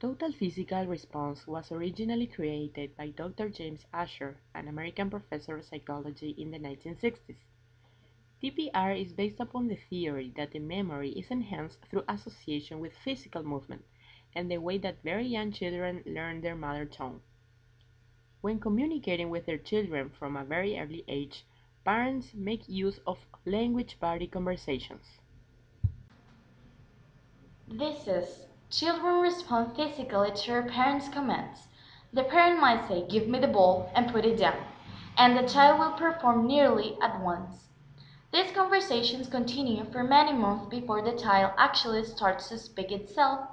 Total physical response was originally created by Dr. James Asher, an American professor of psychology in the 1960s. TPR is based upon the theory that the memory is enhanced through association with physical movement and the way that very young children learn their mother tongue. When communicating with their children from a very early age, parents make use of language party conversations. This is children respond physically to their parents' commands. The parent might say, "Give me the ball," and put it down, and the child will perform nearly at once. These conversations continue for many months before the child actually starts to speak itself.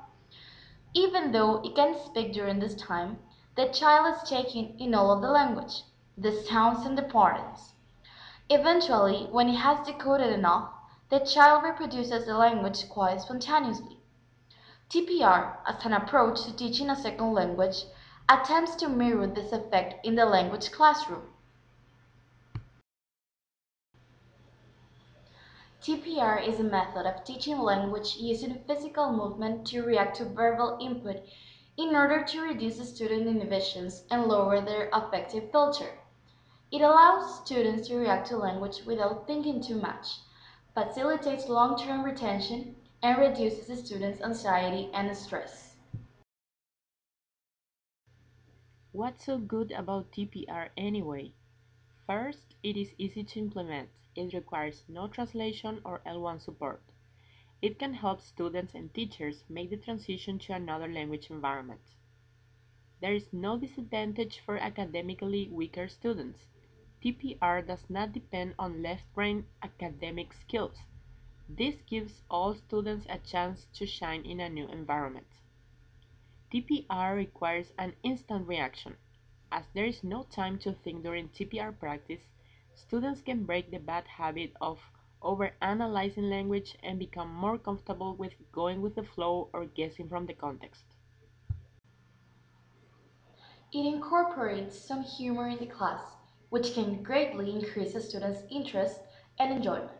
Even though it can speak during this time, the child is taking in all of the language, the sounds and the patterns. Eventually, when it has decoded enough, the child reproduces the language quite spontaneously. TPR, as an approach to teaching a second language, attempts to mirror this effect in the language classroom. TPR is a method of teaching language using physical movement to react to verbal input in order to reduce student inhibitions and lower their affective filter. It allows students to react to language without thinking too much, facilitates long-term retention, and reduces students' anxiety and stress. What's so good about TPR anyway? First, it is easy to implement. It requires no translation or L1 support. It can help students and teachers make the transition to another language environment. There is no disadvantage for academically weaker students. TPR does not depend on left-brain academic skills. This gives all students a chance to shine in a new environment. TPR requires an instant reaction. As there is no time to think during TPR practice, students can break the bad habit of overanalyzing language and become more comfortable with going with the flow or guessing from the context. It incorporates some humor in the class, which can greatly increase a student's interest and enjoyment.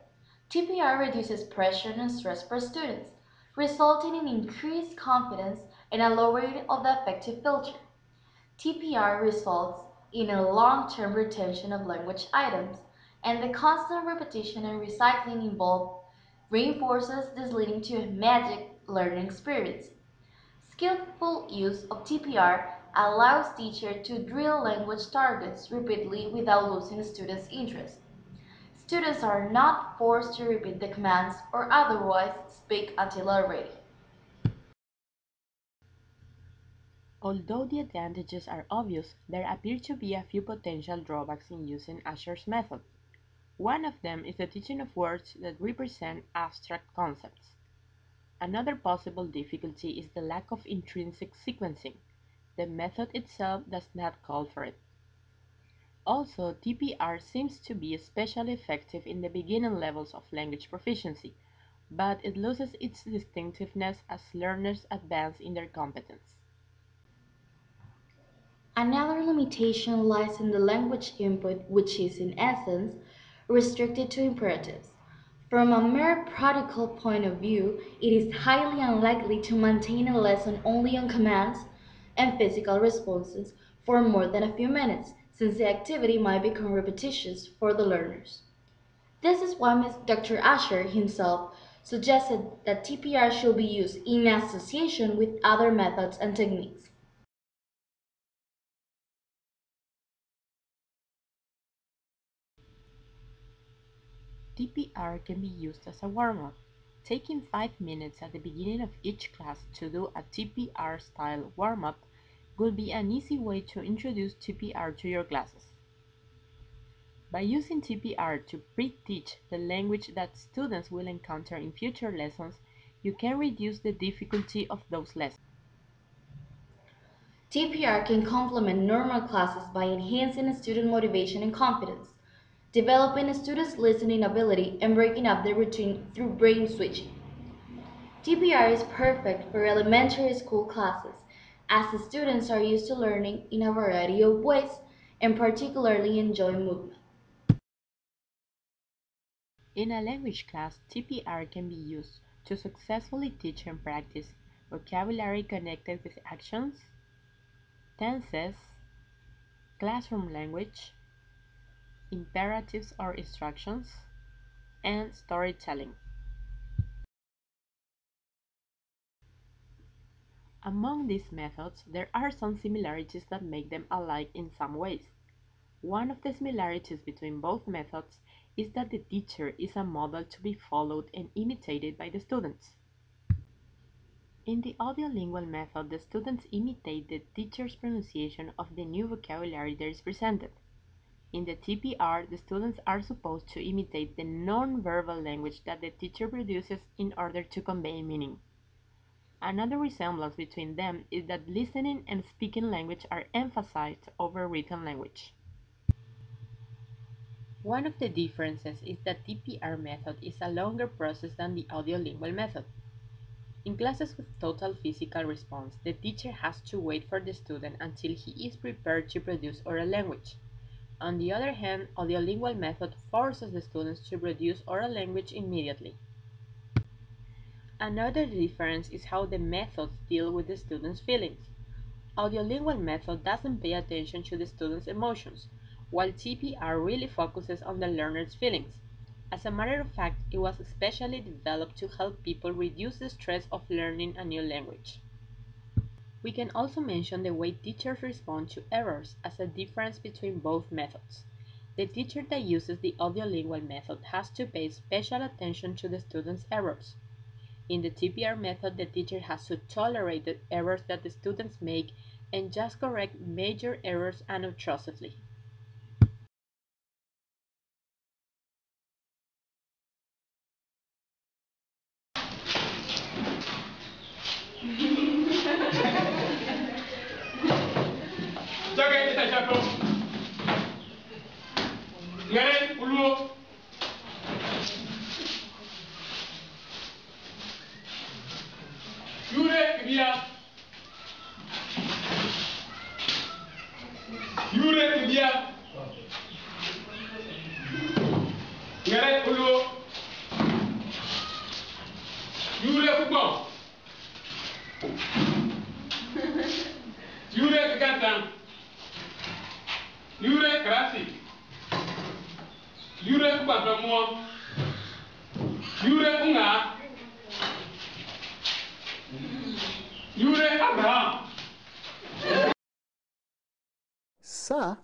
TPR reduces pressure and stress for students, resulting in increased confidence and a lowering of the affective filter. TPR results in a long-term retention of language items, and the constant repetition and recycling involved reinforces this, leading to a magic learning experience. Skillful use of TPR allows teachers to drill language targets repeatedly without losing students' interest. Students are not forced to repeat the commands or otherwise speak until are ready. Although the advantages are obvious, there appear to be a few potential drawbacks in using Asher's method. One of them is the teaching of words that represent abstract concepts. Another possible difficulty is the lack of intrinsic sequencing. The method itself does not call for it. Also, TPR seems to be especially effective in the beginning levels of language proficiency, but it loses its distinctiveness as learners advance in their competence. Another limitation lies in the language input, which is, in essence, restricted to imperatives. From a mere practical point of view, it is highly unlikely to maintain a lesson only on commands and physical responses for more than a few minutes, since the activity might become repetitious for the learners. This is why Dr. Asher himself suggested that TPR should be used in association with other methods and techniques. TPR can be used as a warm-up. Taking 5 minutes at the beginning of each class to do a TPR-style warm-up would be an easy way to introduce TPR to your classes. By using TPR to pre-teach the language that students will encounter in future lessons, you can reduce the difficulty of those lessons. TPR can complement normal classes by enhancing student motivation and confidence, developing a student's listening ability, and breaking up their routine through brain switching. TPR is perfect for elementary school classes, as the students are used to learning in a variety of ways and particularly enjoy movement. In a language class, TPR can be used to successfully teach and practice vocabulary connected with actions, tenses, classroom language, imperatives or instructions, and storytelling. Among these methods, there are some similarities that make them alike in some ways. One of the similarities between both methods is that the teacher is a model to be followed and imitated by the students. In the audiolingual method, the students imitate the teacher's pronunciation of the new vocabulary that is presented. In the TPR, the students are supposed to imitate the non-verbal language that the teacher produces in order to convey meaning. Another resemblance between them is that listening and speaking language are emphasized over written language. One of the differences is that TPR method is a longer process than the audiolingual method. In classes with total physical response, the teacher has to wait for the student until he is prepared to produce oral language. On the other hand, audiolingual method forces the students to produce oral language immediately. Another difference is how the methods deal with the students' feelings. Audiolingual method doesn't pay attention to the students' emotions, while TPR really focuses on the learner's feelings. As a matter of fact, it was especially developed to help people reduce the stress of learning a new language. We can also mention the way teachers respond to errors as a difference between both methods. The teacher that uses the audiolingual method has to pay special attention to the students' errors. In the TPR method, the teacher has to tolerate the errors that the students make and just correct major errors unobtrusively.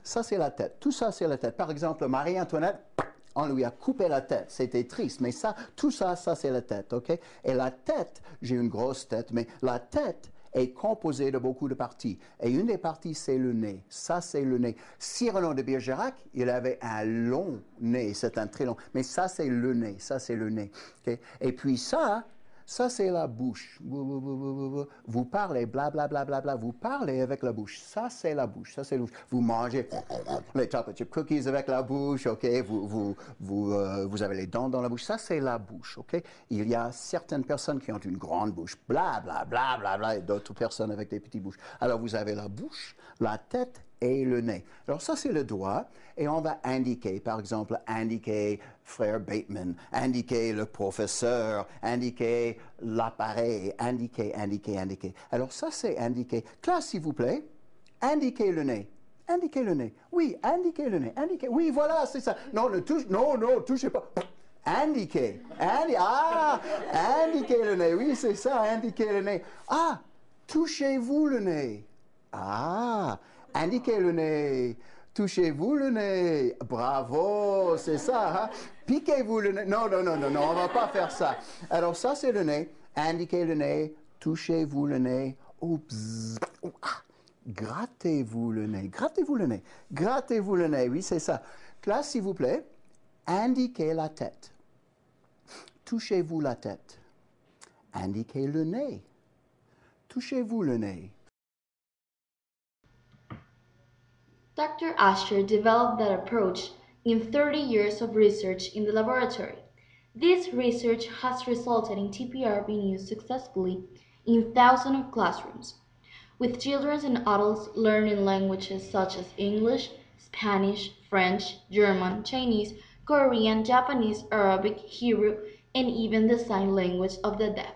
Ça c'est la tête. Tout ça, c'est la tête. Par exemple, Marie-Antoinette, on lui a coupé la tête. C'était triste, mais ça, tout ça, ça c'est la tête, ok? Et la tête, j'ai une grosse tête, mais la tête est composée de beaucoup de parties. Et une des parties, c'est le nez. Ça, c'est le nez. Cyrano de Bergerac, il avait un long nez. C'est un très long. Mais ça, c'est le nez. Ça, c'est le nez. Okay? Et puis ça, c'est la bouche. Vous parlez, blablabla, bla, bla, bla, vous parlez avec la bouche. Ça, c'est la bouche. Ça, c'est la bouche. Vous mangez les chocolate chip cookies avec la bouche, ok? Vous avez les dents dans la bouche. Ça, c'est la bouche, ok? Il y a certaines personnes qui ont une grande bouche, blablabla, bla, bla, bla, et d'autres personnes avec des petites bouches. Alors, vous avez la bouche, la tête et le nez. Alors ça, c'est le doigt, et on va indiquer, par exemple, indiquer frère Bateman, indiquer le professeur, indiquer l'appareil, indiquer. Alors ça, c'est indiquer. Classe, s'il vous plaît, indiquez le nez. Indiquez le nez. Oui, indiquez le nez. Indiquez. Oui, voilà, c'est ça. Non, touchez pas. Indiquez. Indiquez le nez. Oui, c'est ça, indiquez le nez. Ah, touchez-vous le nez. Ah, indiquez le nez. Touchez-vous le nez. Bravo, c'est ça. Hein? Piquez-vous le nez. Non, on ne va pas faire ça. Alors ça, c'est le nez. Indiquez le nez. Touchez-vous le nez. Oups. Grattez-vous le nez. Grattez-vous le nez. Grattez-vous le nez. Oui, c'est ça. Classe, s'il vous plaît. Indiquez la tête. Touchez-vous la tête. Indiquez le nez. Touchez-vous le nez. Dr. Asher developed that approach in 30 years of research in the laboratory. This research has resulted in TPR being used successfully in thousands of classrooms, with children and adults learning languages such as English, Spanish, French, German, Chinese, Korean, Japanese, Arabic, Hebrew, and even the sign language of the deaf.